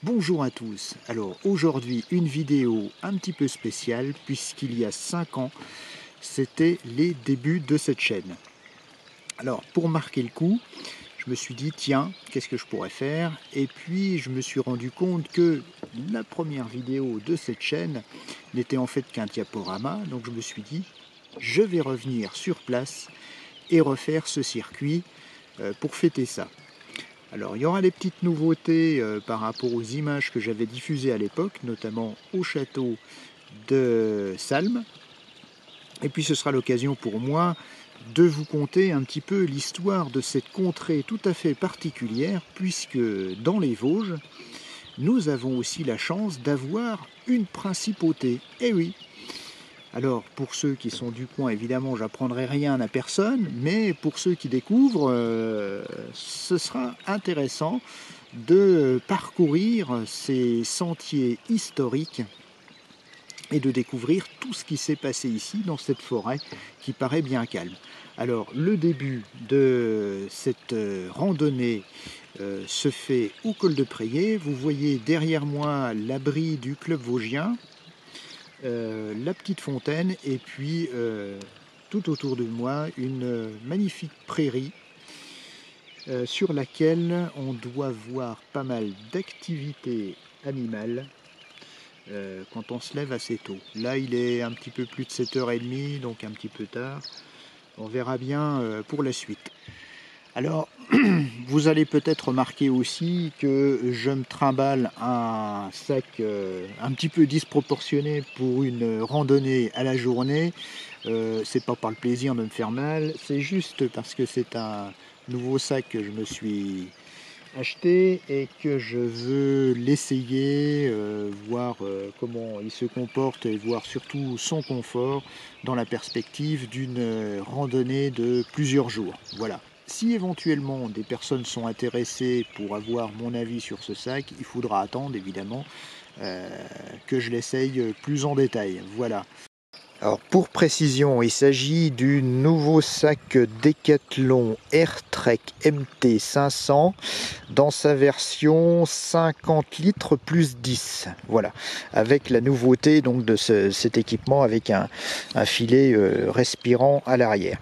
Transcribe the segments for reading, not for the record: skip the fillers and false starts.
Bonjour à tous. Alors aujourd'hui une vidéo un petit peu spéciale puisqu'il y a 5 ans c'était les débuts de cette chaîne. Alors pour marquer le coup, je me suis dit tiens, qu'est-ce que je pourrais faire? Et puis je me suis rendu compte que la première vidéo de cette chaîne n'était en fait qu'un diaporama, donc je me suis dit je vais revenir sur place et refaire ce circuit pour fêter ça. Alors il y aura des petites nouveautés par rapport aux images que j'avais diffusées à l'époque, notamment au château de Salm. Et puis ce sera l'occasion pour moi de vous conter un petit peu l'histoire de cette contrée tout à fait particulière, puisque dans les Vosges, nous avons aussi la chance d'avoir une principauté. Eh oui! Alors, pour ceux qui sont du coin, évidemment, j'apprendrai rien à personne, mais pour ceux qui découvrent, ce sera intéressant de parcourir ces sentiers historiques et de découvrir tout ce qui s'est passé ici, dans cette forêt qui paraît bien calme. Alors, le début de cette randonnée se fait au col de Prayé. Vous voyez derrière moi l'abri du club vosgien. La petite fontaine et puis tout autour de moi une magnifique prairie sur laquelle on doit voir pas mal d'activités animales quand on se lève assez tôt. Là il est un petit peu plus de 7h30, donc un petit peu tard. On verra bien pour la suite. Alors, vous allez peut-être remarquer aussi que je me trimballe un sac un petit peu disproportionné pour une randonnée à la journée. C'est pas par le plaisir de me faire mal, c'est juste parce que c'est un nouveau sac que je me suis acheté et que je veux l'essayer, voir comment il se comporte et voir surtout son confort dans la perspective d'une randonnée de plusieurs jours. Voilà. Si éventuellement des personnes sont intéressées pour avoir mon avis sur ce sac, il faudra attendre évidemment que je l'essaye plus en détail. Voilà. Alors pour précision, il s'agit du nouveau sac Decathlon Airtrek MT 500 dans sa version 50 litres plus 10. Voilà, avec la nouveauté donc de cet équipement avec un filet respirant à l'arrière.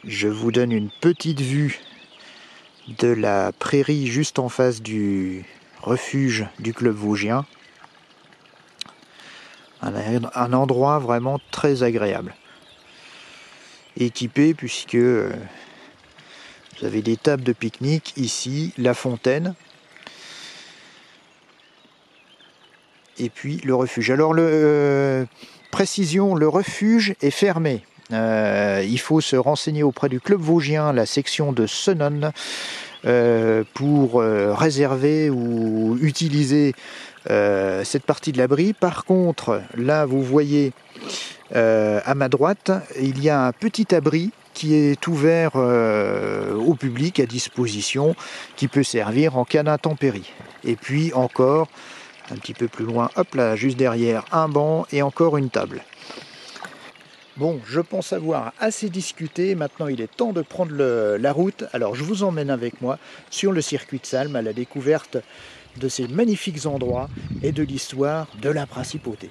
Je vous donne une petite vue de la prairie juste en face du refuge du club vosgien. Un endroit vraiment très agréable. Équipé puisque vous avez des tables de pique-nique ici, la fontaine. Et puis le refuge. Alors précision, le refuge est fermé. Il faut se renseigner auprès du club vosgien, la section de Senon, pour réserver ou utiliser cette partie de l'abri. Par contre, là vous voyez à ma droite, il y a un petit abri qui est ouvert au public à disposition, qui peut servir en cas d'intempérie. Et puis encore, un petit peu plus loin, hop là, juste derrière, un banc et encore une table. Bon, je pense avoir assez discuté, maintenant il est temps de prendre la route. Alors je vous emmène avec moi sur le circuit de Salm à la découverte de ces magnifiques endroits et de l'histoire de la principauté.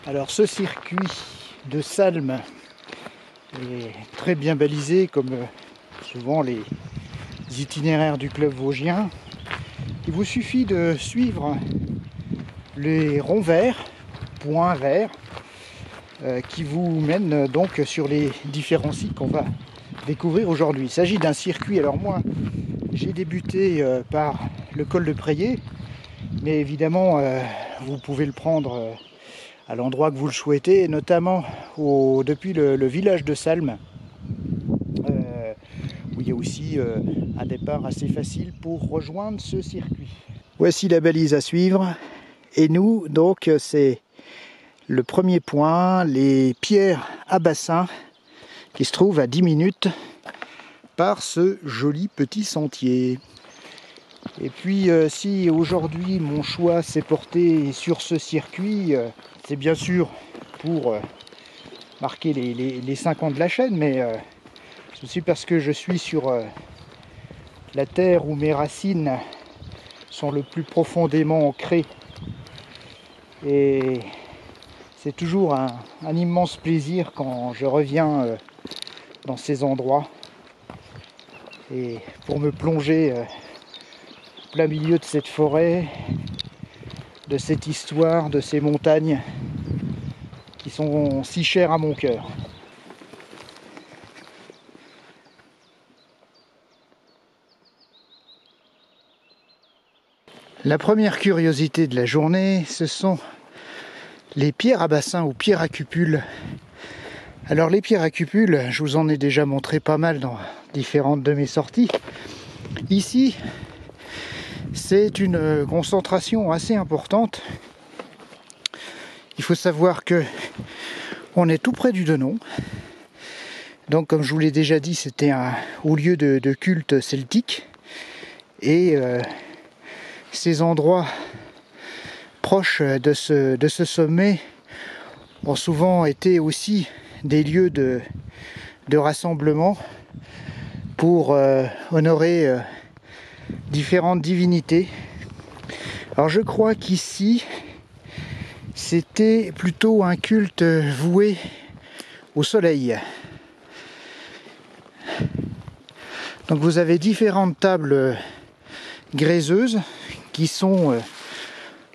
Alors ce circuit de Salm est très bien balisé comme souvent les itinéraires du club vosgien. Il vous suffit de suivre les ronds verts, points verts, qui vous mènent donc sur les différents sites qu'on va découvrir aujourd'hui. Il s'agit d'un circuit, alors moi j'ai débuté par le col de Prayé, mais évidemment vous pouvez le prendre à l'endroit que vous le souhaitez, et notamment depuis le village de Salm, où il y a aussi un départ assez facile pour rejoindre ce circuit. Voici la balise à suivre, et nous, donc, c'est le premier point, les pierres à bassin, qui se trouvent à 10 minutes par ce joli petit sentier. Et puis si aujourd'hui mon choix s'est porté sur ce circuit, c'est bien sûr pour marquer les 5 ans de la chaîne, mais c'est aussi parce que je suis sur la terre où mes racines sont le plus profondément ancrées. Et c'est toujours un immense plaisir quand je reviens dans ces endroits et pour me plonger en plein milieu de cette forêt, de cette histoire, de ces montagnes qui sont si chères à mon cœur. La première curiosité de la journée, ce sont les pierres à bassin ou pierres à cupules. Alors les pierres à cupules, je vous en ai déjà montré pas mal dans différentes de mes sorties. Ici, c'est une concentration assez importante. Il faut savoir que on est tout près du Donon. Donc comme je vous l'ai déjà dit, c'était un haut lieu de culte celtique. Et ces endroits proches de ce sommet ont souvent été aussi des lieux de rassemblement pour honorer différentes divinités. Alors je crois qu'ici c'était plutôt un culte voué au soleil. Donc vous avez différentes tables gréseuses qui sont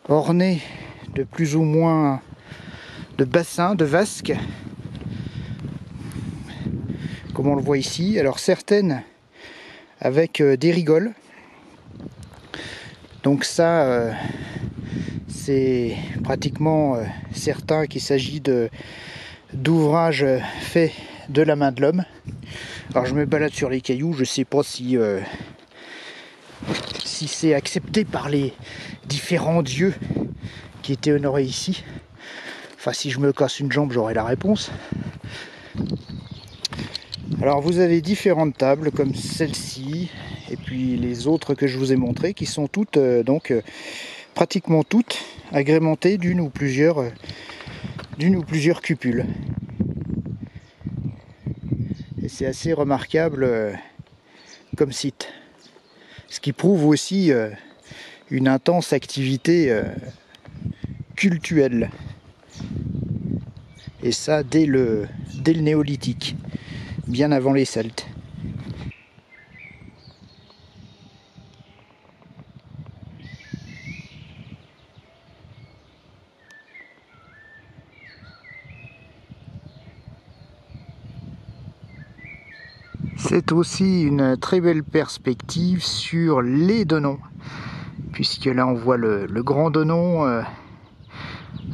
ornées de plus ou moins de bassins, de vasques, comme on le voit ici. Alors certaines avec des rigoles. Donc ça, c'est pratiquement certain qu'il s'agit d'ouvrages faits de la main de l'homme. Alors je me balade sur les cailloux, je sais pas si c'est accepté par les différents dieux qui étaient honorés ici. Enfin, si je me casse une jambe, j'aurai la réponse. Alors vous avez différentes tables comme celle-ci et puis les autres que je vous ai montrées qui sont toutes pratiquement toutes agrémentées d'une ou plusieurs cupules. Et c'est assez remarquable comme site. Ce qui prouve aussi une intense activité cultuelle. Et ça dès le néolithique, bien avant les Celtes. C'est aussi une très belle perspective sur les Donons, puisque là on voit le grand Donon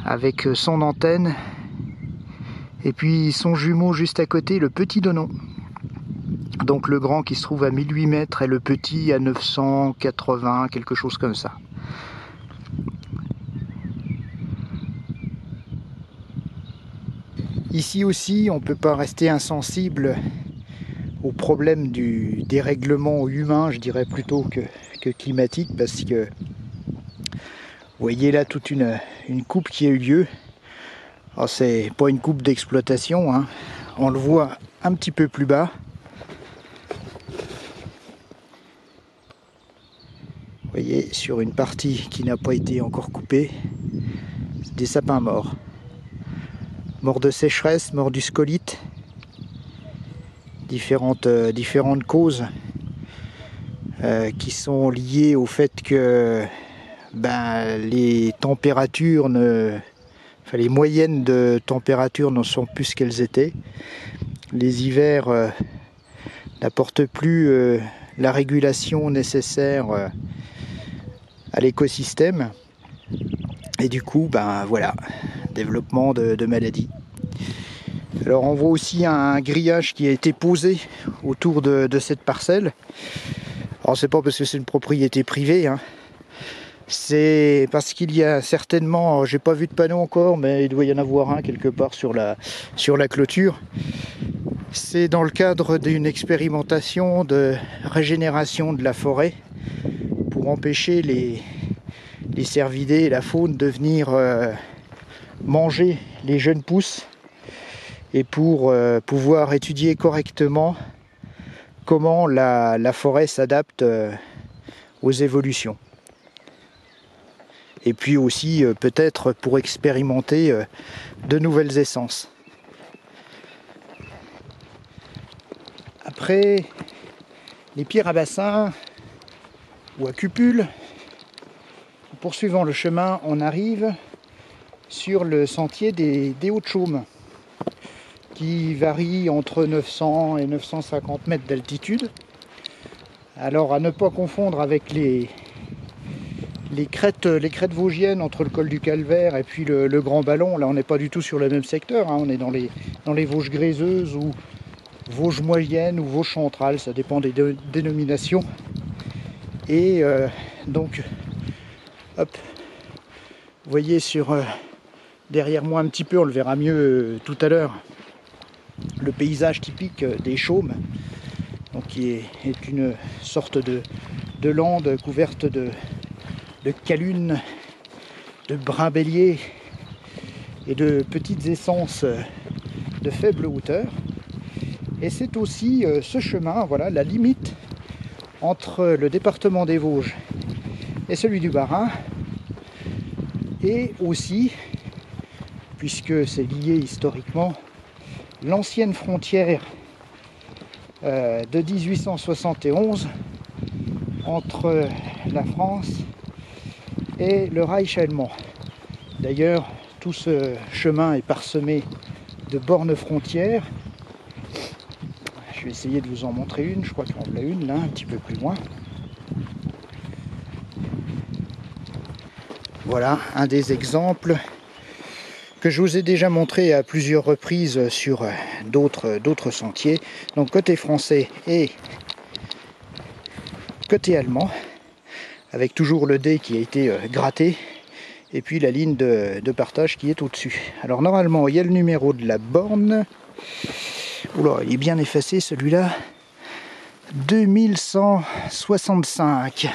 avec son antenne, et puis son jumeau juste à côté, le petit Donon. Donc le grand qui se trouve à 1008 mètres et le petit à 980, quelque chose comme ça. Ici aussi, on ne peut pas rester insensible au problème du dérèglement humain, je dirais plutôt que climatique, parce que vous voyez là toute une coupe qui a eu lieu. Alors c'est pas une coupe d'exploitation, hein. On le voit un petit peu plus bas. Vous voyez, sur une partie qui n'a pas été encore coupée, des sapins morts. Morts de sécheresse, morts du scolyte. Différentes causes qui sont liées au fait que les températures les moyennes de température ne sont plus ce qu'elles étaient. Les hivers n'apportent plus la régulation nécessaire à l'écosystème et du coup voilà, développement de maladies. Alors on voit aussi un grillage qui a été posé autour de cette parcelle. Alors c'est pas parce que c'est une propriété privée, hein. C'est parce qu'il y a certainement, j'ai pas vu de panneau encore, mais il doit y en avoir un quelque part sur la clôture. C'est dans le cadre d'une expérimentation de régénération de la forêt pour empêcher les cervidés et la faune de venir manger les jeunes pousses et pour pouvoir étudier correctement comment la forêt s'adapte aux évolutions. Et puis aussi peut-être pour expérimenter de nouvelles essences. Après les pierres à bassin ou à cupules, en poursuivant le chemin, on arrive sur le sentier des Hautes Chaumes, qui varie entre 900 et 950 mètres d'altitude. Alors à ne pas confondre avec les crêtes vosgiennes entre le col du Calvaire et puis le Grand Ballon. Là on n'est pas du tout sur le même secteur, hein. On est dans les Vosges gréseuses ou Vosges moyennes ou Vosges centrales, ça dépend des dénominations. Et donc, hop, vous voyez derrière moi un petit peu, on le verra mieux tout à l'heure, le paysage typique des Chaumes, donc qui est une sorte de lande couverte de calunes, de brimbelliers et de petites essences de faible hauteur. Et c'est aussi ce chemin, voilà, la limite entre le département des Vosges et celui du Bas-Rhin, et aussi, puisque c'est lié historiquement, l'ancienne frontière de 1871 entre la France et le Reich allemand. D'ailleurs, tout ce chemin est parsemé de bornes frontières. Je vais essayer de vous en montrer une, je crois qu'il y en a une là, un petit peu plus loin. Voilà un des exemples que je vous ai déjà montré à plusieurs reprises sur d'autres sentiers. Donc côté français et côté allemand, avec toujours le dé qui a été gratté, et puis la ligne de partage qui est au-dessus. Alors normalement, il y a le numéro de la borne. Oula, il est bien effacé celui-là. 2165.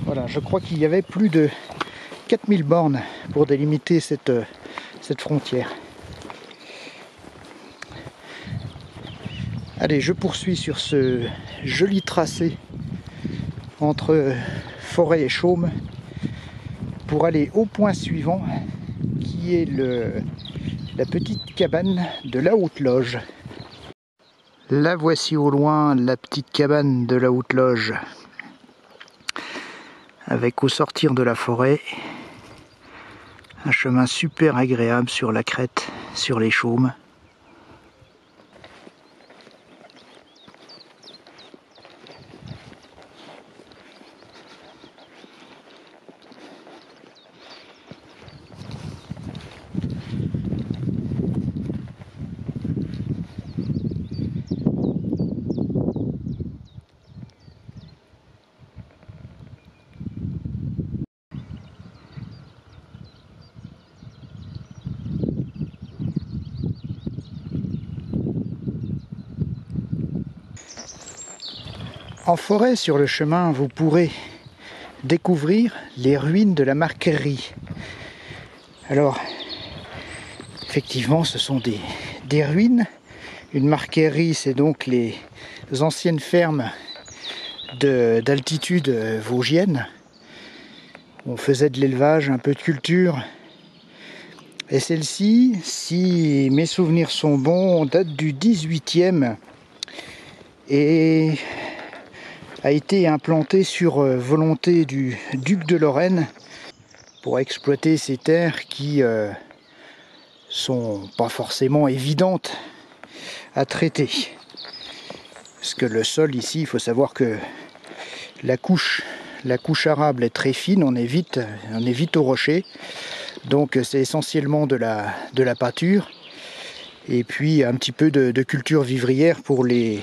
Voilà, je crois qu'il y avait plus de 4000 bornes pour délimiter cette frontière. Allez, je poursuis sur ce joli tracé entre forêt et chaume pour aller au point suivant, qui est la petite cabane de la Haute Loge. La voici au loin, la petite cabane de la Haute Loge, avec au sortir de la forêt un chemin super agréable sur la crête, sur les chaumes. En forêt, sur le chemin, vous pourrez découvrir les ruines de la Marquerie. Alors, effectivement, ce sont des ruines. Une marquerie, c'est donc les anciennes fermes d'altitude vosgienne. On faisait de l'élevage, un peu de culture. Et celle-ci, si mes souvenirs sont bons, date du 18e et a été implantée sur volonté du duc de Lorraine pour exploiter ces terres qui sont pas forcément évidentes à traiter. Parce que le sol ici, il faut savoir que la couche arable est très fine, on est vite au rocher. Donc c'est essentiellement de la pâture et puis un petit peu de culture vivrière pour les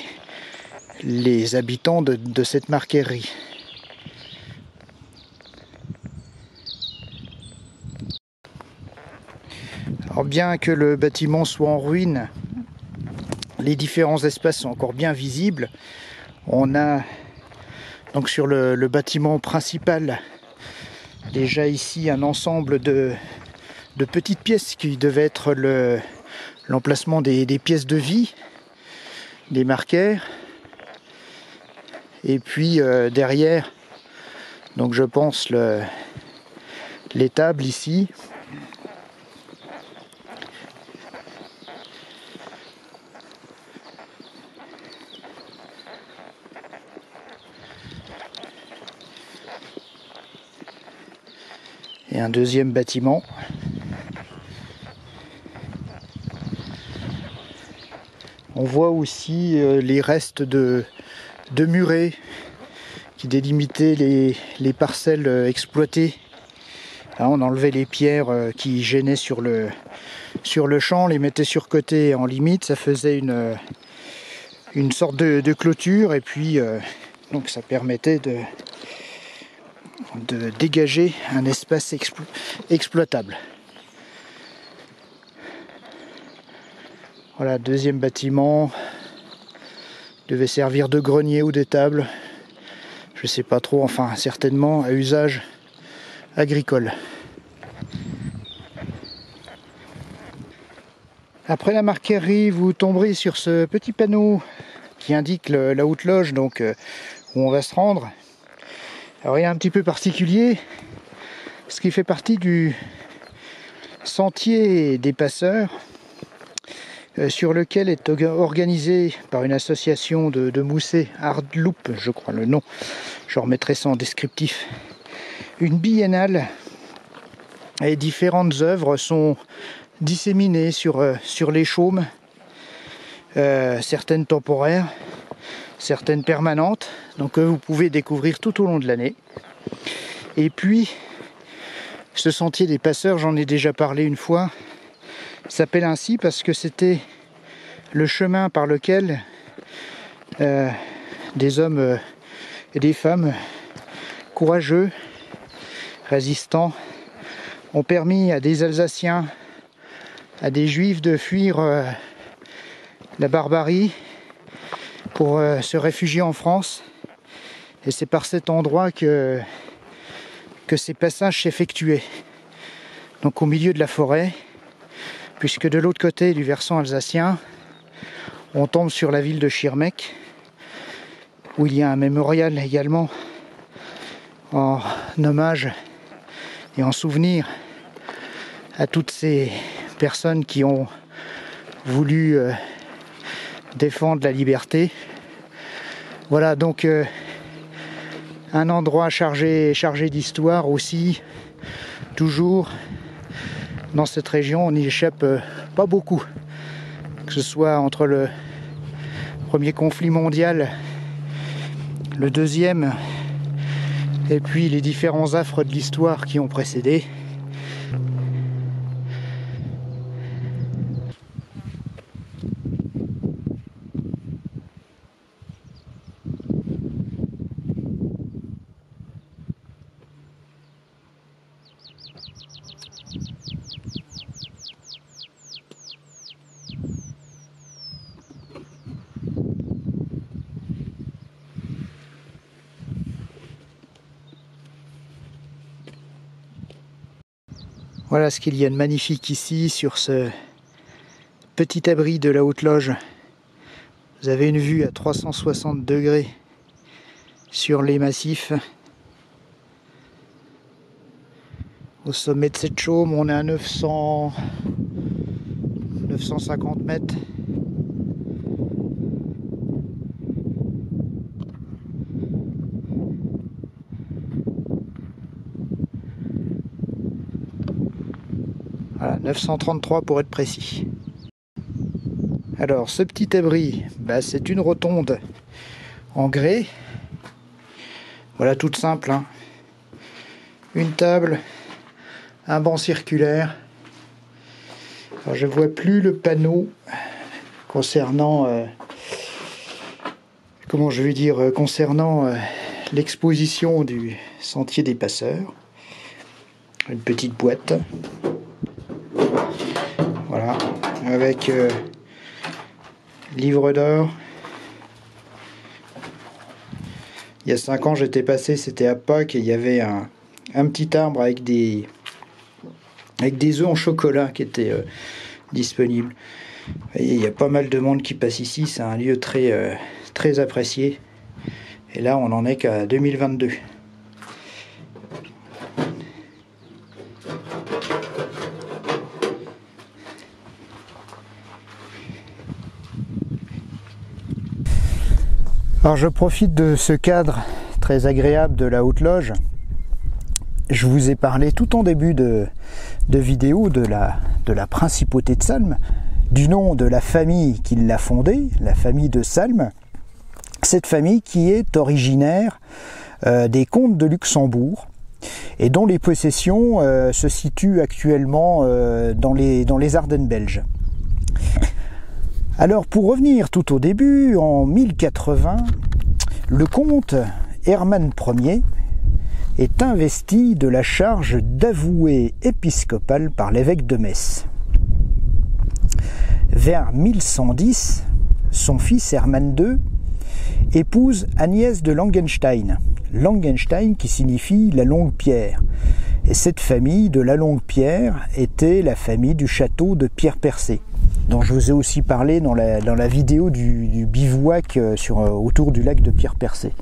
habitants de cette marquerie. Alors bien que le bâtiment soit en ruine, les différents espaces sont encore bien visibles. On a donc sur le bâtiment principal déjà ici un ensemble de petites pièces qui devaient être l'emplacement des pièces de vie, des marquaires. Et puis derrière, donc je pense les tables ici. Et un deuxième bâtiment. On voit aussi les restes de murets qui délimitaient les parcelles exploitées. Là, on enlevait les pierres qui gênaient sur le champ, les mettait sur côté en limite, ça faisait une sorte de clôture et puis donc ça permettait de dégager un espace exploitable. Voilà, deuxième bâtiment, devait servir de grenier ou de table, je sais pas trop, enfin certainement à usage agricole. Après la marquerie, vous tomberez sur ce petit panneau qui indique la haute loge, donc où on va se rendre. Alors il est un petit peu particulier, ce qui fait partie du sentier des passeurs, sur lequel est organisé par une association de moussets, Hardloop, je crois le nom, je remettrai ça en descriptif, une biennale, et différentes œuvres sont disséminées sur les chaumes, certaines temporaires, certaines permanentes, donc vous pouvez découvrir tout au long de l'année. Et puis ce sentier des passeurs, j'en ai déjà parlé une fois, s'appelle ainsi parce que c'était le chemin par lequel des hommes et des femmes courageux, résistants, ont permis à des Alsaciens, à des Juifs de fuir la barbarie pour se réfugier en France. Et c'est par cet endroit que ces passages s'effectuaient. Donc au milieu de la forêt, puisque de l'autre côté du versant alsacien, on tombe sur la ville de Schirmeck, où il y a un mémorial également en hommage et en souvenir à toutes ces personnes qui ont voulu défendre la liberté. Voilà donc un endroit chargé d'histoire aussi, toujours dans cette région. On n'y échappe pas beaucoup, que ce soit entre le premier conflit mondial, le deuxième, et puis les différents affres de l'histoire qui ont précédé. Voilà ce qu'il y a de magnifique ici sur ce petit abri de la Haute Loge. Vous avez une vue à 360 degrés sur les massifs. Au sommet de cette chaume, on est à 950 mètres. Voilà, 933 pour être précis. Alors, ce petit abri, c'est une rotonde en grès. Voilà, toute simple, hein. Une table, un banc circulaire. Alors, je vois plus le panneau concernant, concernant l'exposition du sentier des passeurs. Une petite boîte. Voilà, avec livre d'or. Il y a 5 ans, j'étais passé, c'était à Pâques, et il y avait un petit arbre avec des œufs en chocolat qui étaient disponibles. Vous voyez, il y a pas mal de monde qui passe ici, c'est un lieu très, très apprécié. Et là, on n'en est qu'à 2022. Alors je profite de ce cadre très agréable de la Haute Loge. Je vous ai parlé tout en début de vidéo de la principauté de Salm, du nom de la famille qui l'a fondée, la famille de Salm. Cette famille qui est originaire des comtes de Luxembourg et dont les possessions se situent actuellement dans les Ardennes belges. Alors pour revenir tout au début, en 1080, le comte Hermann Ier est investi de la charge d'avoué épiscopal par l'évêque de Metz. Vers 1110, son fils Hermann II épouse Agnès de Langenstein, Langenstein qui signifie la longue pierre. Et cette famille de la longue pierre était la famille du château de Pierre Percé, dont je vous ai aussi parlé dans la vidéo du bivouac autour du lac de Pierre Percé.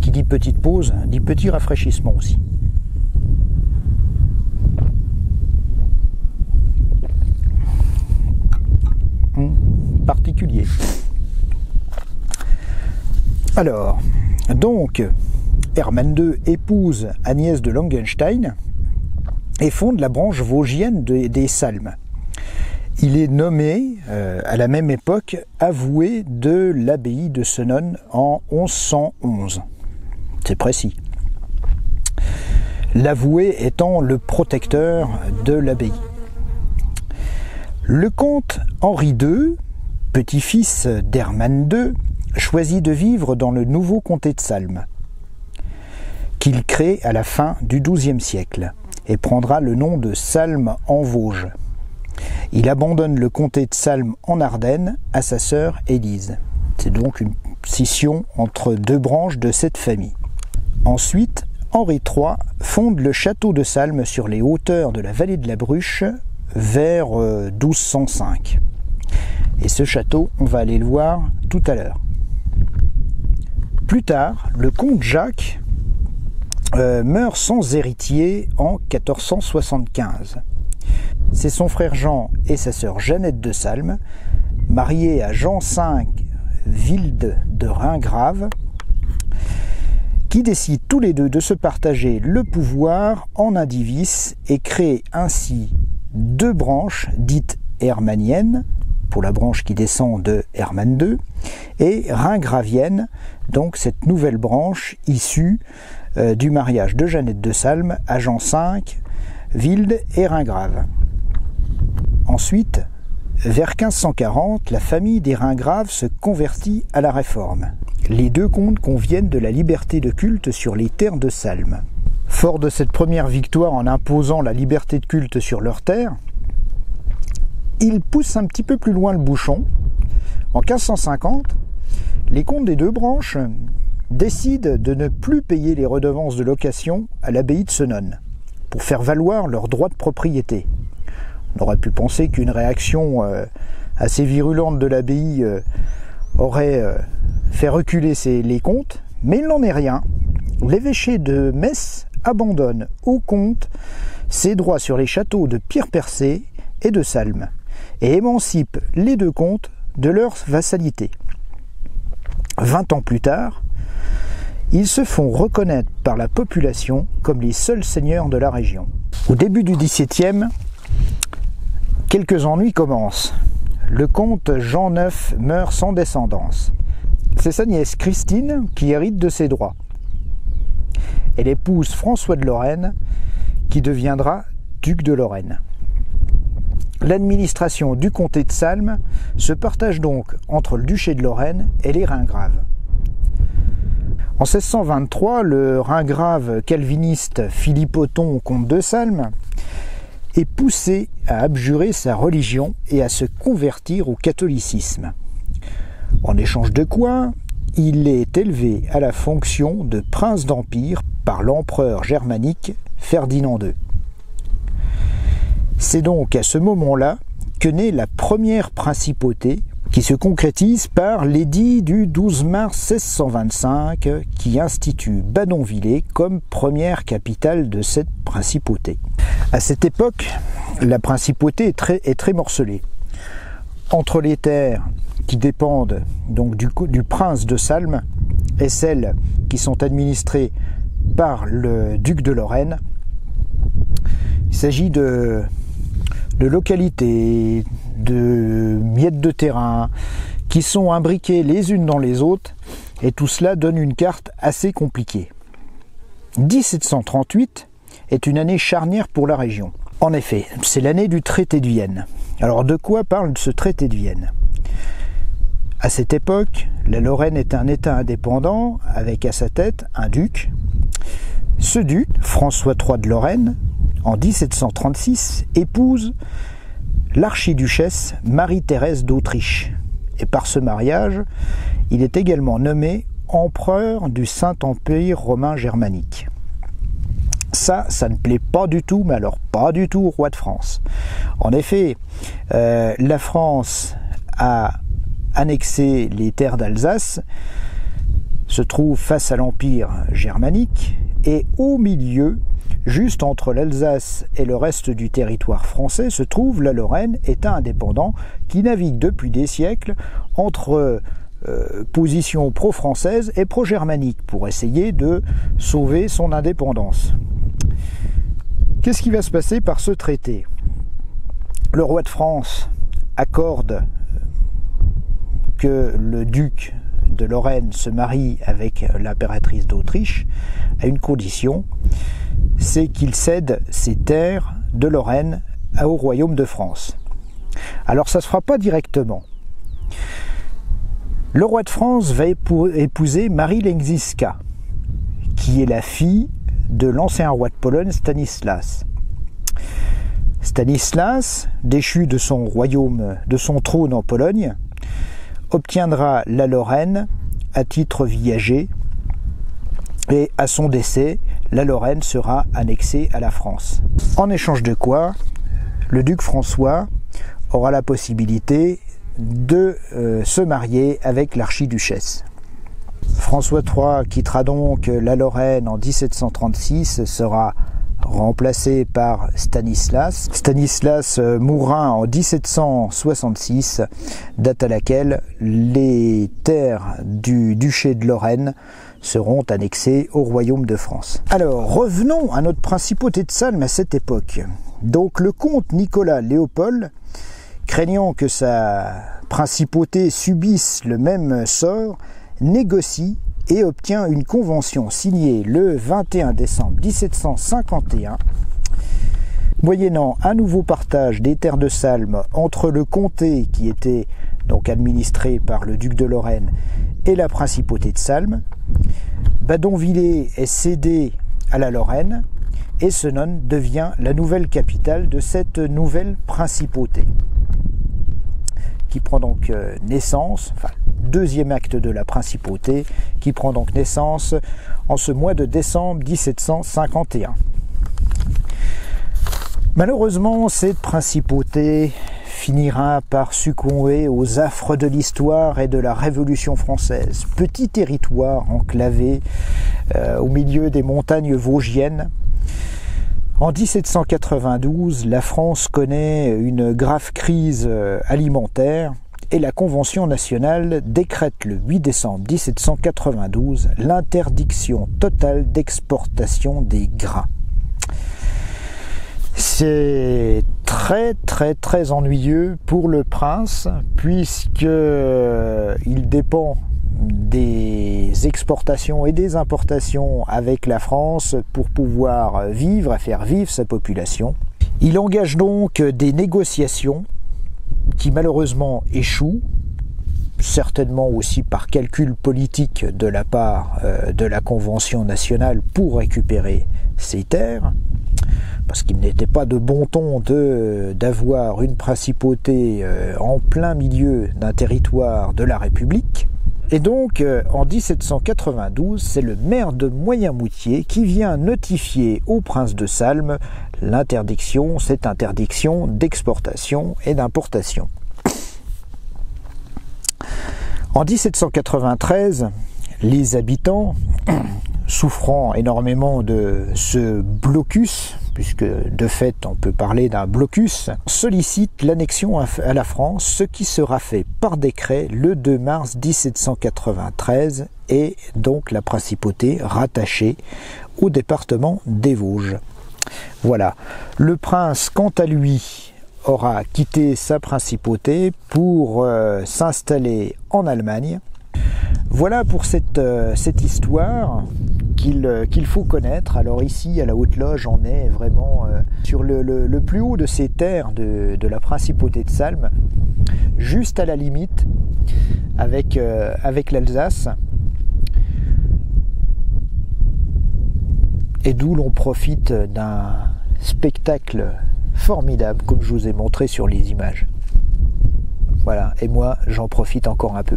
Qui dit petite pause, dit petit rafraîchissement aussi. Particulier. Alors, donc, Hermann II épouse Agnès de Langenstein et fonde la branche vosgienne des Salm. Il est nommé, à la même époque, avoué de l'abbaye de Senones en 1111. C'est précis. L'avoué étant le protecteur de l'abbaye. Le comte Henri II, petit-fils d'Hermann II, choisit de vivre dans le nouveau comté de Salm, qu'il crée à la fin du XIIe siècle, et prendra le nom de Salm en Vosges. Il abandonne le comté de Salm en Ardennes à sa sœur Élise. C'est donc une scission entre deux branches de cette famille. Ensuite, Henri III fonde le château de Salm sur les hauteurs de la vallée de la Bruche vers 1205. Et ce château, on va aller le voir tout à l'heure. Plus tard, le comte Jacques meurt sans héritier en 1475. C'est son frère Jean et sa sœur Jeannette de Salm, mariés à Jean V Wilde de Ringrave, qui décident tous les deux de se partager le pouvoir en indivis et créent ainsi deux branches dites hermanniennes, pour la branche qui descend de Hermann II, et ringravienne, donc cette nouvelle branche issue du mariage de Jeannette de Salm à Jean V, Wilde et Ringrave. Ensuite, vers 1540, la famille des Ringraves se convertit à la Réforme. Les deux comtes conviennent de la liberté de culte sur les terres de Salm. Fort de cette première victoire en imposant la liberté de culte sur leurs terres, ils poussent un petit peu plus loin le bouchon. En 1550, les comtes des deux branches décident de ne plus payer les redevances de location à l'abbaye de Senones pour faire valoir leurs droits de propriété. On aurait pu penser qu'une réaction assez virulente de l'abbaye aurait fait reculer les comtes, mais il n'en est rien. L'évêché de Metz abandonne aux comtes ses droits sur les châteaux de Pierre Percé et de Salm et émancipe les deux comtes de leur vassalité. 20 ans plus tard, ils se font reconnaître par la population comme les seuls seigneurs de la région. Au début du XVIIe, quelques ennuis commencent. Le comte Jean IX meurt sans descendance. C'est sa nièce Christine qui hérite de ses droits. Elle épouse François de Lorraine, qui deviendra duc de Lorraine. L'administration du comté de Salm se partage donc entre le duché de Lorraine et les Ringraves. En 1623, le Ringrave calviniste Philippe Othon, comte de Salm, est poussé à abjurer sa religion et à se convertir au catholicisme. En échange de quoi, il est élevé à la fonction de prince d'empire par l'empereur germanique Ferdinand II. C'est donc à ce moment-là que naît la première principauté qui se concrétise par l'édit du 12 mars 1625 qui institue Badonviller comme première capitale de cette principauté. À cette époque, la principauté est très morcelée. Entre les terres qui dépendent donc du prince de Salm et celles qui sont administrées par le duc de Lorraine, il s'agit de localités, de miettes de terrain qui sont imbriquées les unes dans les autres et tout cela donne une carte assez compliquée. 1738 est une année charnière pour la région. En effet, c'est l'année du traité de Vienne. Alors de quoi parle ce traité de Vienne ? À cette époque, la Lorraine est un État indépendant avec à sa tête un duc. Ce duc, François III de Lorraine, en 1736, épouse l'archiduchesse Marie-Thérèse d'Autriche. Et par ce mariage, il est également nommé empereur du Saint-Empire romain germanique. Ça ne plaît pas du tout, mais alors pas du tout au roi de France. En effet, la France a annexé les terres d'Alsace, se trouve face à l'Empire germanique, et au milieu, juste entre l'Alsace et le reste du territoire français, se trouve la Lorraine, État indépendant, qui navigue depuis des siècles entre positions pro-françaises et pro-germaniques pour essayer de sauver son indépendance. Qu'est-ce qui va se passer par ce traité ? Le roi de France accorde que le duc de Lorraine se marie avec l'impératrice d'Autriche à une condition, c'est qu'il cède ses terres de Lorraine au royaume de France. Alors ça ne se fera pas directement. Le roi de France va épouser Marie Lęczyńska, qui est la fille de l'ancien roi de Pologne Stanislas. Stanislas, déchu de son royaume, de son trône en Pologne, obtiendra la Lorraine à titre viager et à son décès, la Lorraine sera annexée à la France. En échange de quoi, le duc François aura la possibilité de se marier avec l'archiduchesse. François III quittera donc la Lorraine en 1736, sera remplacé par Stanislas. Stanislas mourra en 1766, date à laquelle les terres du duché de Lorraine seront annexées au royaume de France. Alors, revenons à notre principauté de Salm à cette époque. Donc le comte Nicolas Léopold, craignant que sa principauté subisse le même sort, négocie et obtient une convention signée le 21 décembre 1751, moyennant un nouveau partage des terres de Salm entre le comté qui était donc administré par le duc de Lorraine et la principauté de Salm. Badonviller est cédé à la Lorraine et Senones devient la nouvelle capitale de cette nouvelle principauté, qui prend donc naissance, enfin deuxième acte de la principauté, qui prend donc naissance en ce mois de décembre 1751. Malheureusement, cette principauté finira par succomber aux affres de l'histoire et de la Révolution française. Petit territoire enclavé au milieu des montagnes vosgiennes. En 1792, la France connaît une grave crise alimentaire et la Convention nationale décrète le 8 décembre 1792 l'interdiction totale d'exportation des grains. C'est très ennuyeux pour le prince puisqu'il dépend des exportations et des importations avec la France pour pouvoir vivre, faire vivre sa population. Il engage donc des négociations qui malheureusement échouent, certainement aussi par calcul politique de la part de la Convention nationale pour récupérer ces terres. parce qu'il n'était pas de bon ton d'avoir une principauté en plein milieu d'un territoire de la République. Et donc, en 1792, c'est le maire de Moyenmoutier qui vient notifier au prince de Salm cette interdiction d'exportation et d'importation. En 1793, les habitants, souffrant énormément de ce blocus, puisque de fait on peut parler d'un blocus, sollicite l'annexion à la France, ce qui sera fait par décret le 2 mars 1793 et donc la principauté rattachée au département des Vosges. Voilà. Le prince, quant à lui, aura quitté sa principauté pour s'installer en Allemagne. Voilà pour cette histoire qu'il faut connaître. Alors ici, à la Haute-Loge, on est vraiment sur le plus haut de ces terres de la principauté de Salm, juste à la limite avec l'Alsace, et d'où l'on profite d'un spectacle formidable, comme je vous ai montré sur les images. Voilà, et moi, j'en profite encore un peu.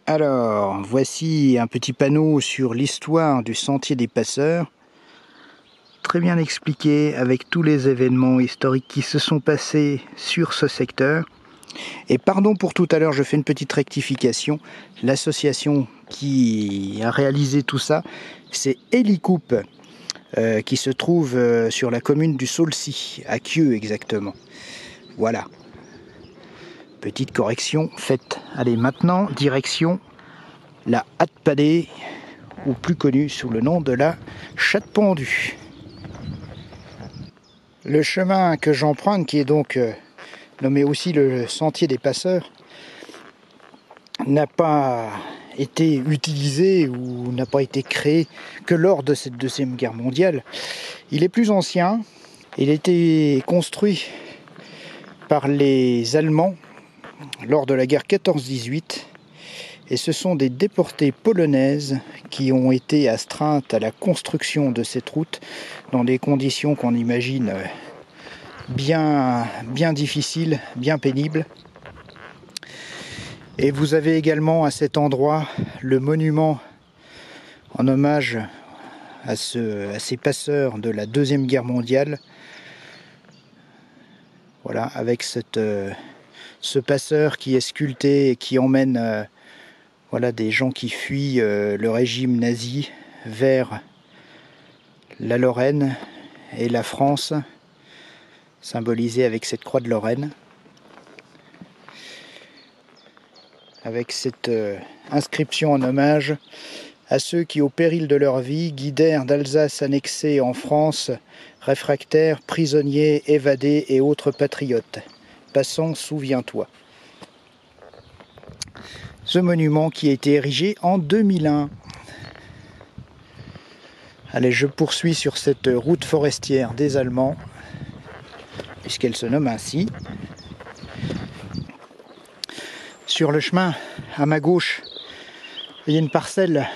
Alors, voici un petit panneau sur l'histoire du Sentier des Passeurs, très bien expliqué avec tous les événements historiques qui se sont passés sur ce secteur. Et pardon pour tout à l'heure, je fais une petite rectification. L'association qui a réalisé tout ça, c'est Hélicoupe, qui se trouve sur la commune du Saulcy, à Kieux exactement. Voilà. Petite correction faite. Allez, maintenant, direction la Hatte-Padée, ou plus connue sous le nom de la Chatte Pendue. Le chemin que j'emprunte, qui est donc nommé aussi le Sentier des Passeurs, n'a pas été utilisé ou n'a pas été créé que lors de cette Deuxième Guerre mondiale. Il est plus ancien. Il a été construit par les Allemands lors de la guerre 14-18, et ce sont des déportées polonaises qui ont été astreintes à la construction de cette route dans des conditions qu'on imagine bien difficiles, bien pénibles. Et vous avez également à cet endroit le monument en hommage à ces passeurs de la Deuxième Guerre mondiale. Voilà, avec ce passeur qui est sculpté et qui emmène voilà, des gens qui fuient le régime nazi vers la Lorraine et la France, symbolisée avec cette croix de Lorraine, avec cette inscription en hommage à ceux qui, au péril de leur vie, guidèrent d'Alsace annexée en France, réfractaires, prisonniers, évadés et autres patriotes. Passant, souviens-toi. Ce monument qui a été érigé en 2001. Allez, je poursuis sur cette route forestière des Allemands, puisqu'elle se nomme ainsi. Sur le chemin, à ma gauche, il y a une parcelle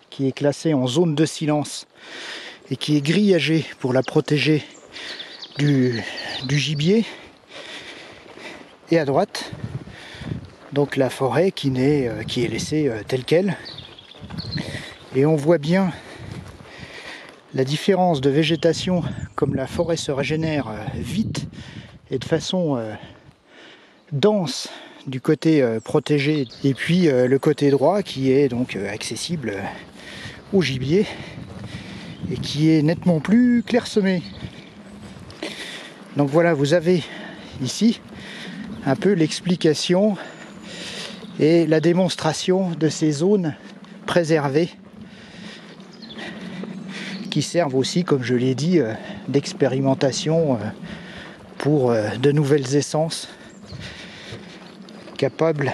qui est classée en zone de silence et qui est grillagée pour la protéger du gibier. Et à droite, donc la forêt qui est laissée telle qu'elle. Et on voit bien la différence de végétation, comme la forêt se régénère vite et de façon dense du côté protégé, et puis le côté droit qui est donc accessible au gibier et qui est nettement plus clairsemé. Donc voilà, vous avez ici un peu l'explication et la démonstration de ces zones préservées qui servent aussi, comme je l'ai dit, d'expérimentation pour de nouvelles essences capables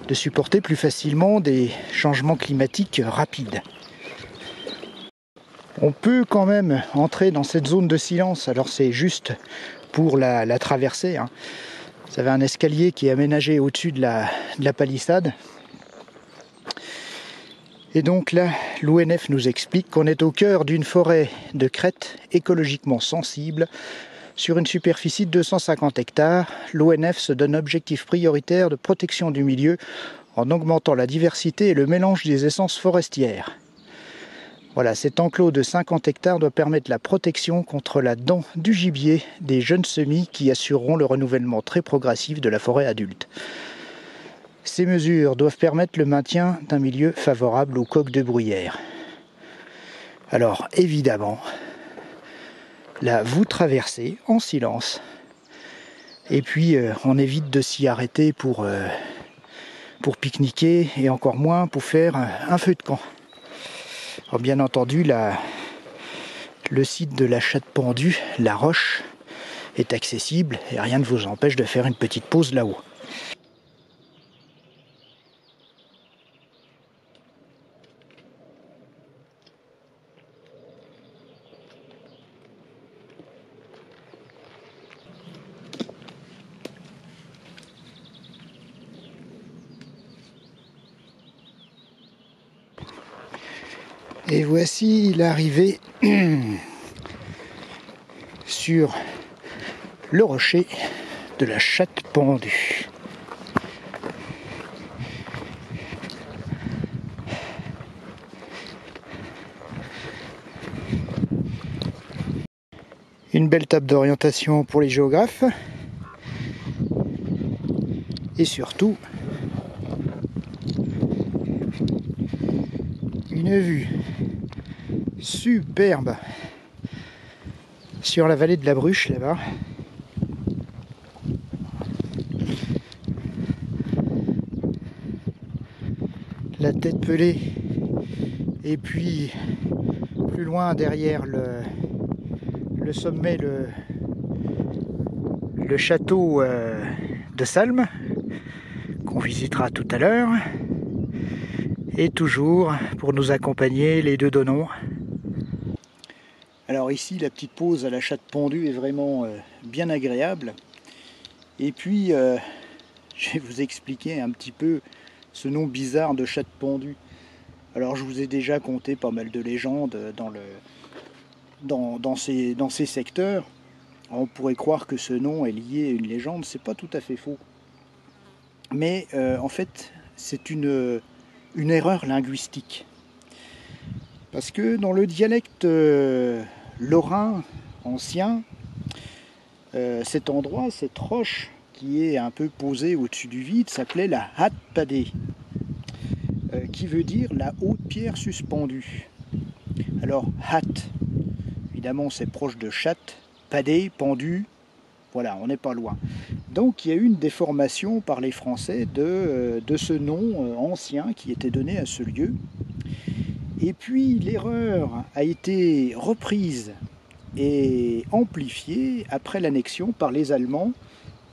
de supporter plus facilement des changements climatiques rapides. On peut quand même entrer dans cette zone de silence, alors c'est juste pour la traverser, hein. Vous avez un escalier qui est aménagé au-dessus de la palissade. Et donc là, l'ONF nous explique qu'on est au cœur d'une forêt de crête écologiquement sensible sur une superficie de 250 hectares. L'ONF se donne objectif prioritaire de protection du milieu en augmentant la diversité et le mélange des essences forestières. Voilà, cet enclos de 50 hectares doit permettre la protection contre la dent du gibier des jeunes semis qui assureront le renouvellement très progressif de la forêt adulte. Ces mesures doivent permettre le maintien d'un milieu favorable aux coqs de bruyère. Alors, évidemment, là, vous traversez en silence. Et puis, on évite de s'y arrêter pour pique-niquer et encore moins pour faire un feu de camp. Alors, bien entendu, le site de la Chatte Pendue, la Roche, est accessible et rien ne vous empêche de faire une petite pause là-haut. Et voici l'arrivée sur le rocher de la Chatte Pendue. Une belle table d'orientation pour les géographes. Et surtout, une vue superbe sur la vallée de la Bruche là-bas. La tête pelée et puis plus loin derrière le sommet, le château de Salmes qu'on visitera tout à l'heure. Et toujours pour nous accompagner les deux Donnons. Alors ici la petite pause à la Chatte Pendue est vraiment bien agréable. Et puis je vais vous expliquer un petit peu ce nom bizarre de Chatte Pendue. Alors je vous ai déjà conté pas mal de légendes dans ces secteurs. Alors, on pourrait croire que ce nom est lié à une légende, c'est pas tout à fait faux. Mais en fait c'est une erreur linguistique. Parce que dans le dialecte lorrain ancien, cet endroit, cette roche qui est un peu posée au-dessus du vide, s'appelait la Hatte Padée, qui veut dire la haute pierre suspendue. Alors, Hatte, évidemment c'est proche de chatte, Padée, pendu, voilà, on n'est pas loin. Donc il y a eu une déformation par les Français de ce nom ancien qui était donné à ce lieu. Et puis l'erreur a été reprise et amplifiée après l'annexion par les Allemands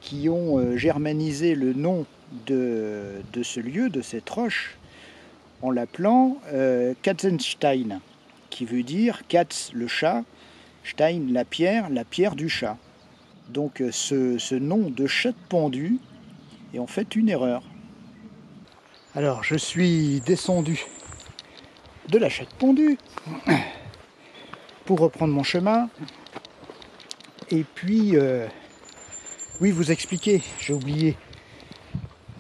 qui ont germanisé le nom de ce lieu, de cette roche, en l'appelant Katzenstein, qui veut dire Katz le chat, Stein la pierre du chat. Donc ce nom de Chatte Pendue est en fait une erreur. Alors je suis descendu de la Chatte Pendue pour reprendre mon chemin et puis oui, vous expliquer, j'ai oublié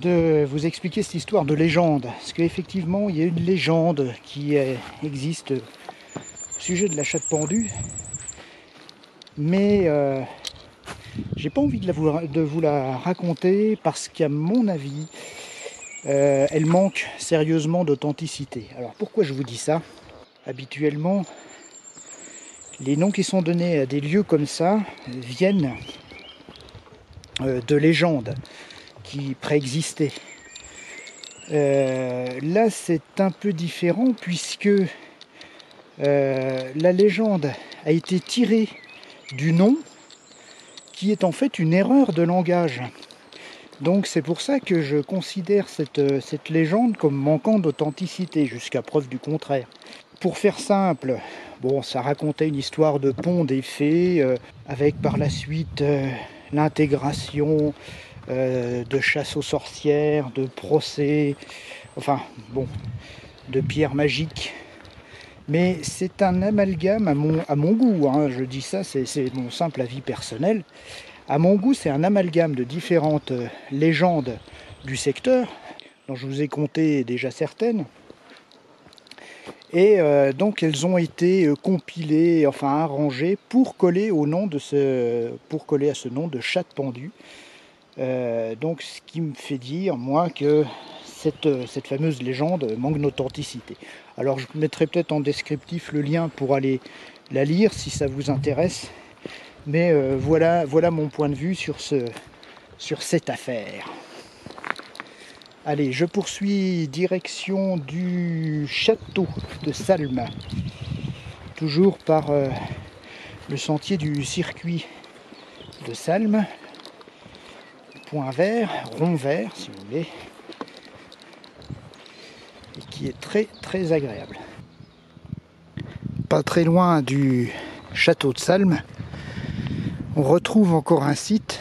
de vous expliquer cette histoire de légende, parce qu'effectivement il y a une légende qui existe au sujet de la Chatte Pendue, mais j'ai pas envie de vous la raconter parce qu'à mon avis elle manque sérieusement d'authenticité. Alors pourquoi je vous dis ça? Habituellement, les noms qui sont donnés à des lieux comme ça viennent de légendes qui préexistaient. Là, c'est un peu différent puisque La légende a été tirée du nom, qui est en fait une erreur de langage. Donc c'est pour ça que je considère cette légende comme manquant d'authenticité, jusqu'à preuve du contraire. Pour faire simple, bon, ça racontait une histoire de pont des fées, avec par la suite l'intégration de chasse aux sorcières, de procès, enfin bon, de pierres magiques. Mais c'est un amalgame à mon goût, hein, je dis ça, c'est mon simple avis personnel. À mon goût, c'est un amalgame de différentes légendes du secteur, dont je vous ai compté déjà certaines. Et donc elles ont été compilées, enfin arrangées pour coller à ce nom de chatte pendue. Donc ce qui me fait dire, moi, que cette fameuse légende manque d'authenticité. Alors je mettrai peut-être en descriptif le lien pour aller la lire si ça vous intéresse. Mais voilà mon point de vue sur cette affaire. Allez, je poursuis direction du château de Salm. Toujours par le sentier du circuit de Salm. Point vert, rond vert si vous voulez. Et qui est très très agréable. Pas très loin du château de Salm, on retrouve encore un site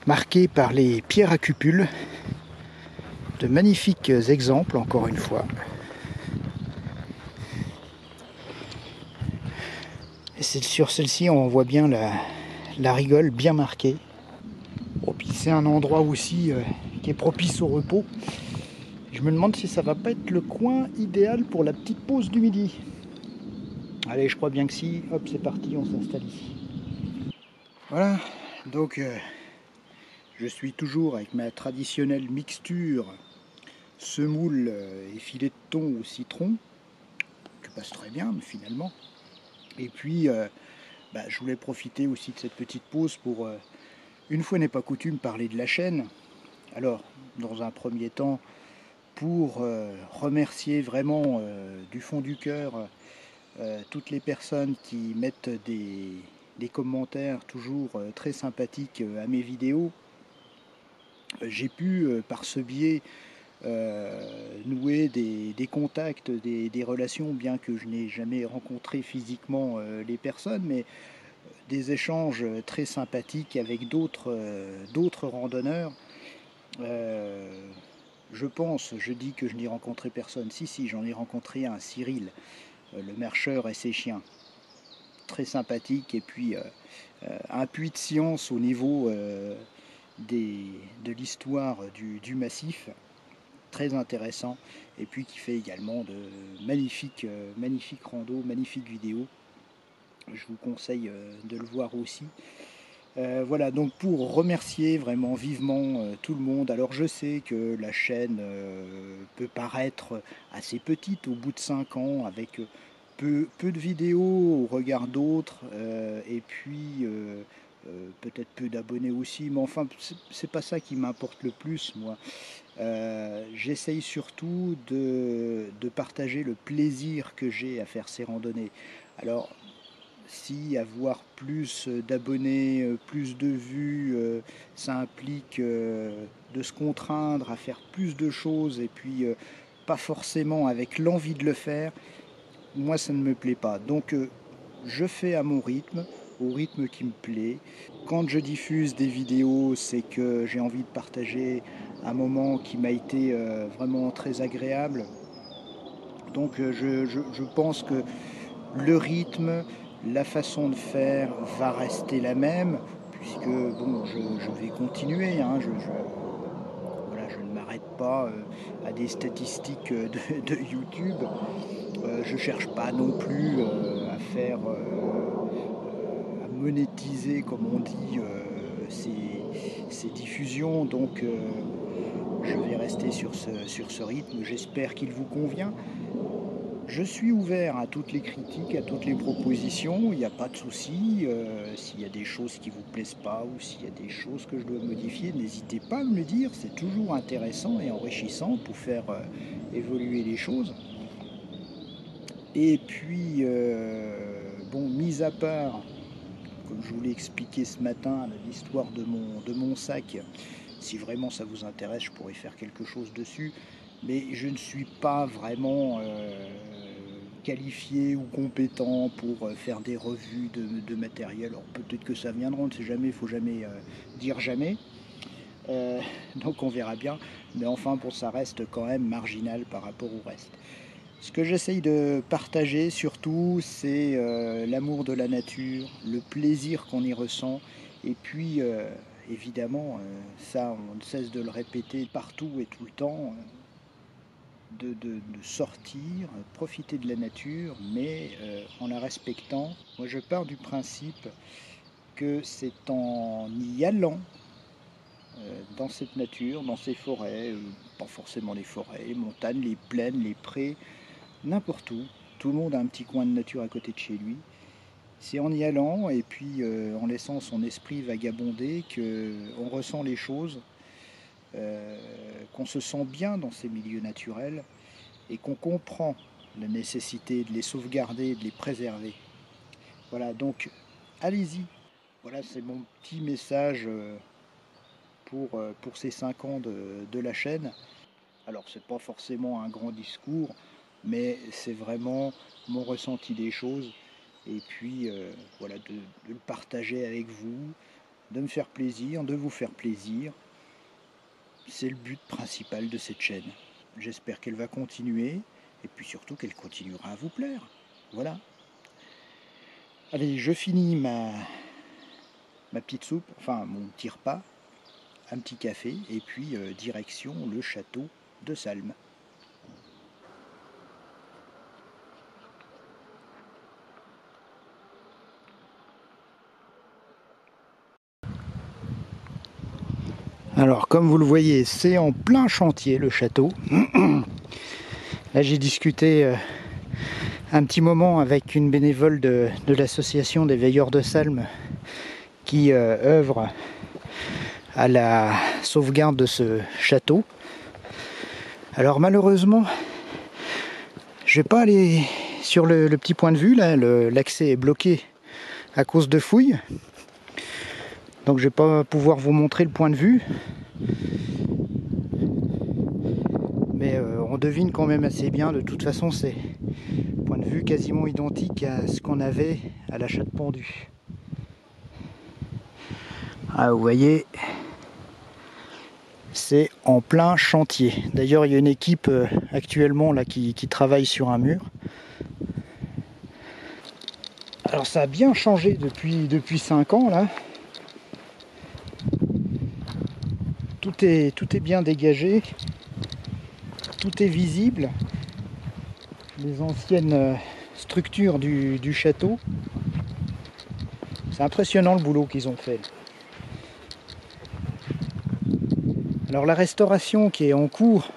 marqué par les pierres à cupules, de magnifiques exemples encore une fois. Et c'est sur celle-ci on voit bien la rigole bien marquée. Bon, puis c'est un endroit aussi qui est propice au repos. Je me demande si ça va pas être le coin idéal pour la petite pause du midi. Allez, je crois bien que si. Hop, c'est parti, on s'installe ici. Voilà, donc je suis toujours avec ma traditionnelle mixture semoule et filet de thon au citron, qui passe très bien finalement. Et puis, je voulais profiter aussi de cette petite pause pour, une fois n'est pas coutume, parler de la chaîne. Alors, dans un premier temps, pour remercier vraiment du fond du cœur toutes les personnes qui mettent des commentaires toujours très sympathiques à mes vidéos. J'ai pu, par ce biais, nouer des contacts, des relations, bien que je n'ai jamais rencontré physiquement les personnes, mais des échanges très sympathiques avec d'autres randonneurs. Je dis que je n'ai rencontré personne. Si, j'en ai rencontré un, Cyril, le marcheur et ses chiens. Très sympathique, et puis un puits de science au niveau de l'histoire du massif, très intéressant, et puis qui fait également de magnifiques randos, magnifiques vidéos. Je vous conseille de le voir aussi. Voilà, donc pour remercier vraiment vivement tout le monde. Alors je sais que la chaîne peut paraître assez petite au bout de 5 ans, avec peu de vidéos au regard d'autres, et puis peut-être peu d'abonnés aussi, mais enfin c'est pas ça qui m'importe le plus, moi. J'essaye surtout de partager le plaisir que j'ai à faire ces randonnées. Alors si avoir plus d'abonnés, plus de vues, ça implique de se contraindre à faire plus de choses, et puis pas forcément avec l'envie de le faire, moi ça ne me plaît pas. Donc je fais à mon rythme, au rythme qui me plaît. Quand je diffuse des vidéos, c'est que j'ai envie de partager un moment qui m'a été vraiment très agréable. Donc je pense que le rythme, la façon de faire va rester la même, puisque bon, je vais continuer, hein, voilà, je ne m'arrête pas à des statistiques de YouTube. Je ne cherche pas non plus à faire, à monétiser, comme on dit, ces diffusions. Donc je vais rester sur ce rythme. J'espère qu'il vous convient. Je suis ouvert à toutes les critiques, à toutes les propositions, il n'y a pas de souci. S'il y a des choses qui ne vous plaisent pas, ou s'il y a des choses que je dois modifier, n'hésitez pas à me le dire, c'est toujours intéressant et enrichissant pour faire évoluer les choses. Et puis, bon, mis à part, comme je vous l'ai expliqué ce matin, l'histoire de mon sac, si vraiment ça vous intéresse, je pourrais faire quelque chose dessus, mais je ne suis pas vraiment qualifié ou compétent pour faire des revues de matériel. Alors peut-être que ça viendra, on ne sait jamais, il ne faut jamais dire jamais. Euh, donc on verra bien, mais enfin bon, ça reste quand même marginal par rapport au reste. Ce que j'essaye de partager surtout, c'est l'amour de la nature, le plaisir qu'on y ressent, et puis évidemment, ça on ne cesse de le répéter partout et tout le temps, de sortir, profiter de la nature, mais en la respectant. Moi je pars du principe que c'est en y allant dans cette nature, dans ces forêts, pas forcément les forêts, les montagnes, les plaines, les prés, n'importe où. Tout le monde a un petit coin de nature à côté de chez lui. C'est en y allant et puis en laissant son esprit vagabonder qu'on ressent les choses, qu'on se sent bien dans ces milieux naturels et qu'on comprend la nécessité de les sauvegarder, de les préserver. Voilà, donc allez-y. Voilà, c'est mon petit message pour ces 5 ans de la chaîne. Alors, c'est pas forcément un grand discours, mais c'est vraiment mon ressenti des choses. Et puis, voilà, de le partager avec vous, de me faire plaisir, de vous faire plaisir. C'est le but principal de cette chaîne. J'espère qu'elle va continuer, et puis surtout qu'elle continuera à vous plaire. Voilà. Allez, je finis ma petite soupe, enfin mon petit repas, un petit café, et puis direction le château de Salm. Alors, comme vous le voyez, c'est en plein chantier le château. Là, j'ai discuté un petit moment avec une bénévole de l'association des Veilleurs de Salm qui œuvre à la sauvegarde de ce château. Alors, malheureusement, je vais pas aller sur le petit point de vue. Là, l'accès est bloqué à cause de fouilles. Donc, je vais pas pouvoir vous montrer le point de vue. Mais on devine quand même assez bien. De toute façon, c'est un point de vue quasiment identique à ce qu'on avait à la Chatte Pendue. Ah, vous voyez, c'est en plein chantier. D'ailleurs, il y a une équipe actuellement là qui travaille sur un mur. Alors ça a bien changé depuis 5 ans là. Tout est bien dégagé. Tout est visible. Les anciennes structures du château. C'est impressionnant le boulot qu'ils ont fait. Alors la restauration qui est en cours,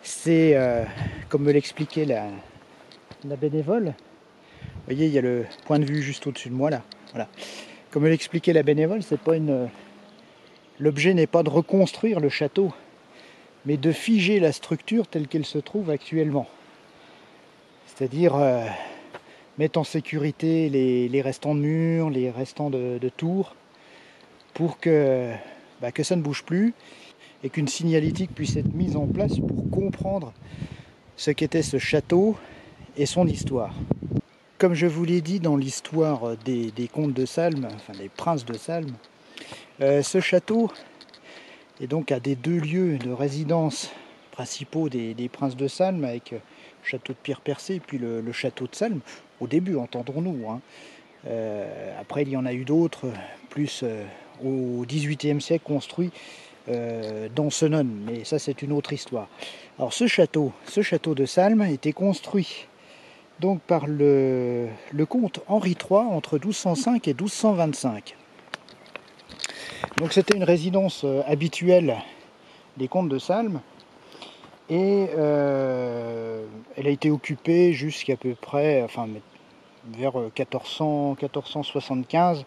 c'est, comme me l'expliquait la bénévole, vous voyez, il y a le point de vue juste au-dessus de moi là. Voilà. Comme me l'expliquait la bénévole, c'est pas l'objet n'est pas de reconstruire le château, mais de figer la structure telle qu'elle se trouve actuellement. C'est-à-dire mettre en sécurité les restants de murs, les restants de tours, pour que ça ne bouge plus et qu'une signalétique puisse être mise en place pour comprendre ce qu'était ce château et son histoire. Comme je vous l'ai dit dans l'histoire des comtes de Salm, enfin des princes de Salm, ce château est donc à des 2 lieux de résidence principaux des princes de Salm, avec le château de Pierre Percé et puis le château de Salm, au début, entendons-nous. Hein. Après, il y en a eu d'autres, plus au XVIIIe siècle, construits dans Senones, mais ça c'est une autre histoire. Alors ce château de Salm était construit donc par le comte Henri III entre 1205 et 1225. Donc c'était une résidence habituelle des comtes de Salm et elle a été occupée jusqu'à peu près, enfin vers 1475,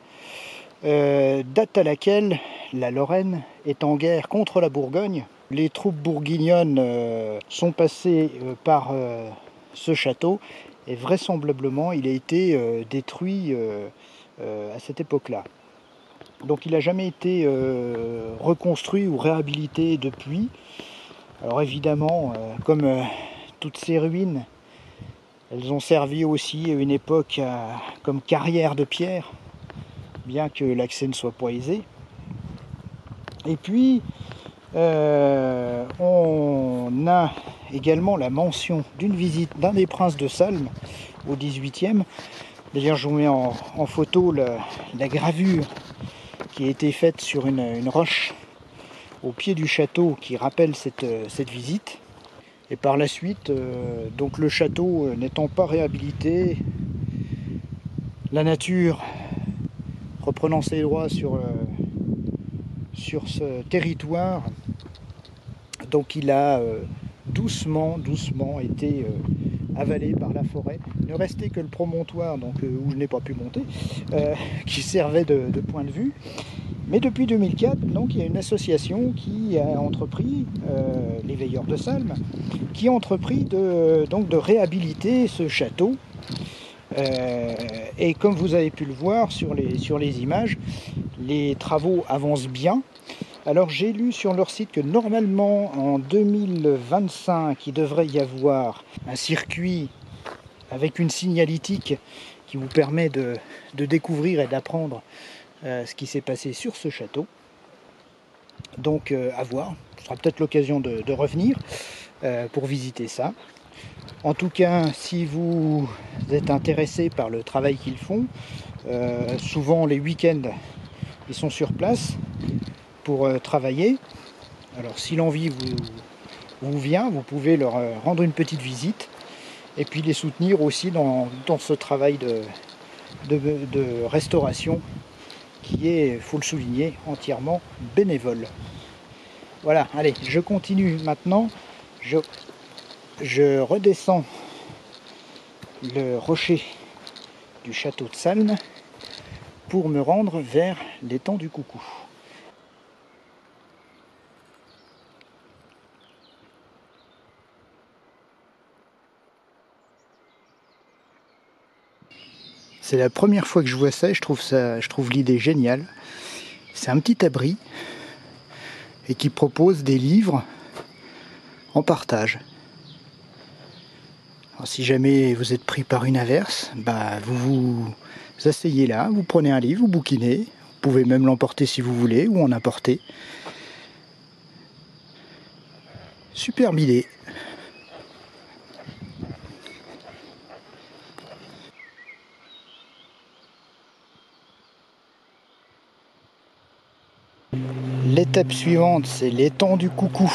date à laquelle la Lorraine est en guerre contre la Bourgogne. Les troupes bourguignonnes sont passées par ce château, et vraisemblablement il a été détruit à cette époque-là. Donc il n'a jamais été reconstruit ou réhabilité depuis. Alors évidemment, comme toutes ces ruines, elles ont servi aussi à une époque comme carrière de pierre, bien que l'accès ne soit pas aisé. Et puis, on a également la mention d'une visite d'un des princes de Salm au XVIIIe. D'ailleurs, je vous mets en photo la gravure qui a été faite sur une roche au pied du château qui rappelle cette visite. Et par la suite, donc le château n'étant pas réhabilité, la nature reprenant ses droits sur ce territoire, donc il a doucement été avalé par la forêt. Il ne restait que le promontoire, donc, où je n'ai pas pu monter, qui servait de point de vue. Mais depuis 2004, donc, il y a une association qui a entrepris, les Veilleurs de Salm, qui a entrepris de réhabiliter ce château. Et comme vous avez pu le voir sur les images, les travaux avancent bien. Alors j'ai lu sur leur site que normalement en 2025 il devrait y avoir un circuit avec une signalétique qui vous permet de découvrir et d'apprendre ce qui s'est passé sur ce château. Donc à voir, ce sera peut-être l'occasion de revenir pour visiter ça. En tout cas, si vous êtes intéressé par le travail qu'ils font, souvent les week-ends ils sont sur place pour travailler. Alors si l'envie vous vient, vous pouvez leur rendre une petite visite et puis les soutenir aussi dans ce travail de restauration qui est, faut le souligner, entièrement bénévole. Voilà, allez, je continue maintenant. Je redescends le rocher du château de Salm pour me rendre vers l'étang du Coucou. C'est la première fois que je vois ça et je trouve l'idée géniale. C'est un petit abri et qui propose des livres en partage. Alors, si jamais vous êtes pris par une averse, vous asseyez là, vous prenez un livre, vous bouquinez. Vous pouvez même l'emporter si vous voulez ou en apporter. Superbe idée. L'étape suivante, c'est l'étang du Coucou.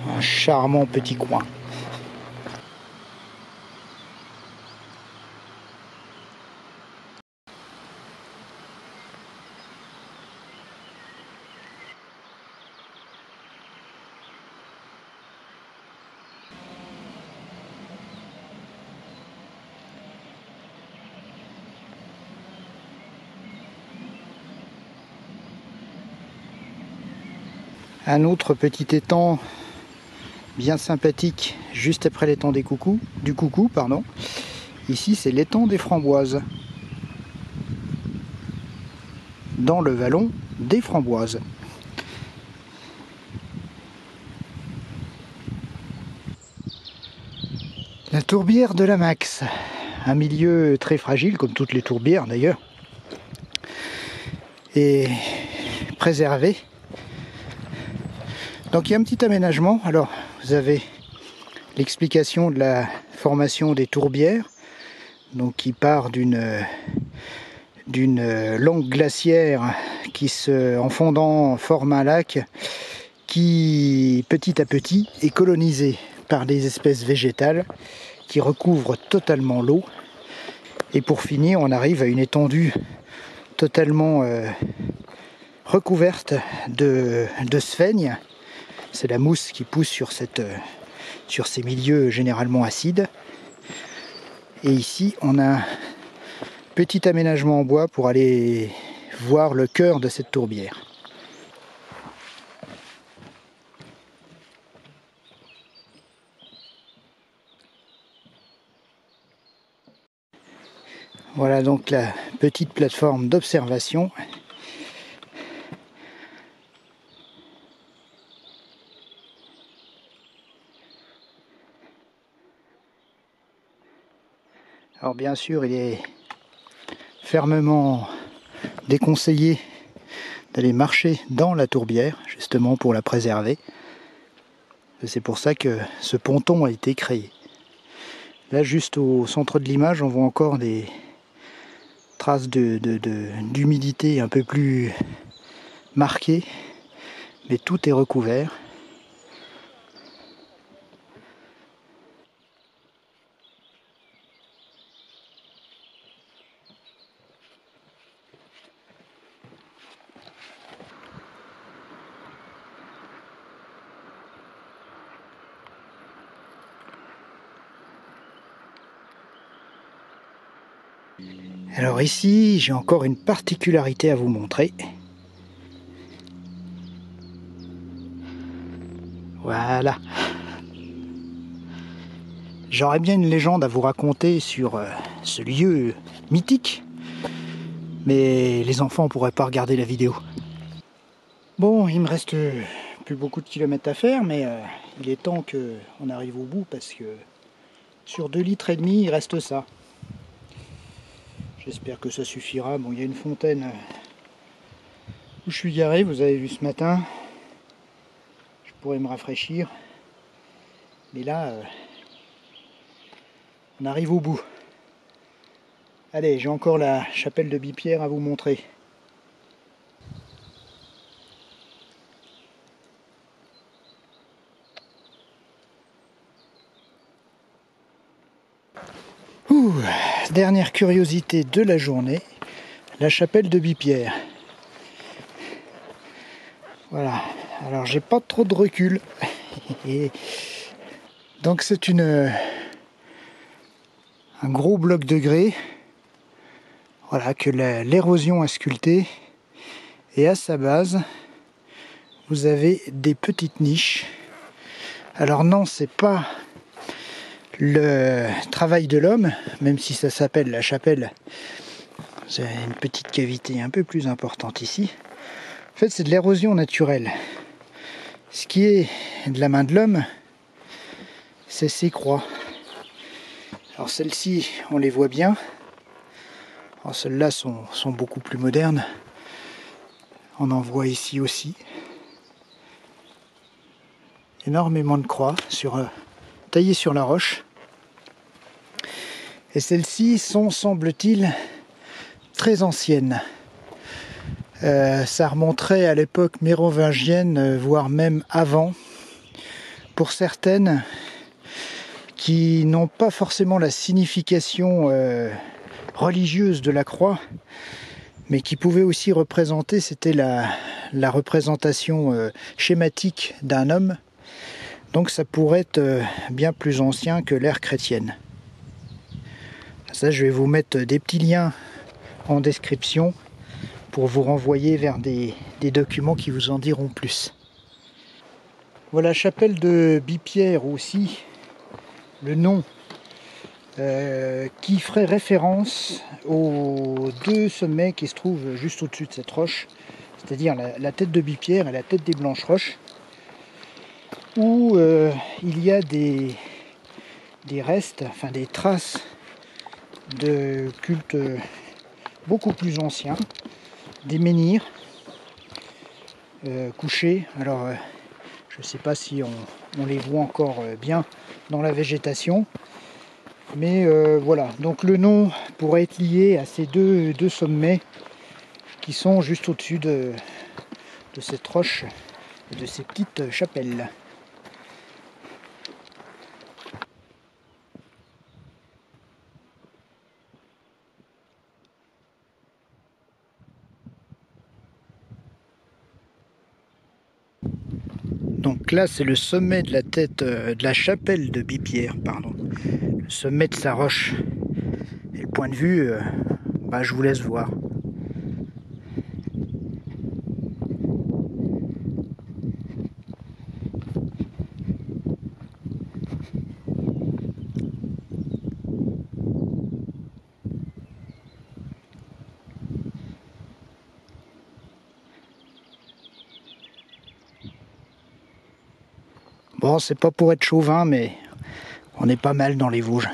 Un charmant petit coin. Un autre petit étang bien sympathique juste après l'étang du Coucou. Ici c'est l'étang des Framboises, dans le vallon des Framboises. La tourbière de la Max, un milieu très fragile comme toutes les tourbières d'ailleurs, et préservé. Donc il y a un petit aménagement. Alors vous avez l'explication de la formation des tourbières, donc qui part d'une langue glaciaire qui en fondant forme un lac qui petit à petit est colonisé par des espèces végétales qui recouvrent totalement l'eau. Et pour finir, on arrive à une étendue totalement recouverte de sphènes. C'est la mousse qui pousse sur ces milieux généralement acides. Et ici, on a un petit aménagement en bois pour aller voir le cœur de cette tourbière. Voilà donc la petite plateforme d'observation. Alors bien sûr, il est fermement déconseillé d'aller marcher dans la tourbière, justement pour la préserver. C'est pour ça que ce ponton a été créé. Là, juste au centre de l'image, on voit encore des traces d'humidité un peu plus marquées, mais tout est recouvert. Alors ici, j'ai encore une particularité à vous montrer. Voilà. J'aurais bien une légende à vous raconter sur ce lieu mythique, mais les enfants ne pourraient pas regarder la vidéo. Bon, il me reste plus beaucoup de kilomètres à faire, mais il est temps qu'on arrive au bout parce que sur 2,5 litres, il reste ça. J'espère que ça suffira. Bon, il y a une fontaine où je suis garé, vous avez vu ce matin. Je pourrais me rafraîchir. Mais là, on arrive au bout. Allez, j'ai encore la chapelle de Bipierre à vous montrer. Ouh, dernière curiosité de la journée, la chapelle de Bipierre. Voilà, alors j'ai pas trop de recul. Donc c'est un gros bloc de grès, voilà, que l'érosion a sculpté, et à sa base vous avez des petites niches. Alors non, c'est pas le travail de l'homme, même si ça s'appelle la chapelle. C'est une petite cavité un peu plus importante ici. En fait, c'est de l'érosion naturelle. Ce qui est de la main de l'homme, c'est ces croix. Alors celles-ci, on les voit bien. Alors celles-là sont beaucoup plus modernes. On en voit ici aussi. Énormément de croix taillées sur la roche. Et celles-ci sont, semble-t-il, très anciennes. Ça remonterait à l'époque mérovingienne, voire même avant. Pour certaines qui n'ont pas forcément la signification religieuse de la croix, mais qui pouvaient aussi représenter, c'était la représentation schématique d'un homme. Donc ça pourrait être bien plus ancien que l'ère chrétienne. Ça, je vais vous mettre des petits liens en description pour vous renvoyer vers des documents qui vous en diront plus. Voilà, chapelle de Bipierre aussi, le nom qui ferait référence aux deux sommets qui se trouvent juste au-dessus de cette roche, c'est-à-dire la tête de Bipierre et la tête des Blanches Roches, où il y a des restes, enfin des traces de culte beaucoup plus anciens, des menhirs couchés. Alors je ne sais pas si on les voit encore bien dans la végétation, mais voilà, donc le nom pourrait être lié à ces deux sommets qui sont juste au-dessus de cette roche et de ces petites chapelles. Donc là, c'est le sommet de la tête de la chapelle de Bipierre, pardon. Le sommet de sa roche. Et le point de vue, je vous laisse voir. Bon, c'est pas pour être chauvin, mais on est pas mal dans les Vosges.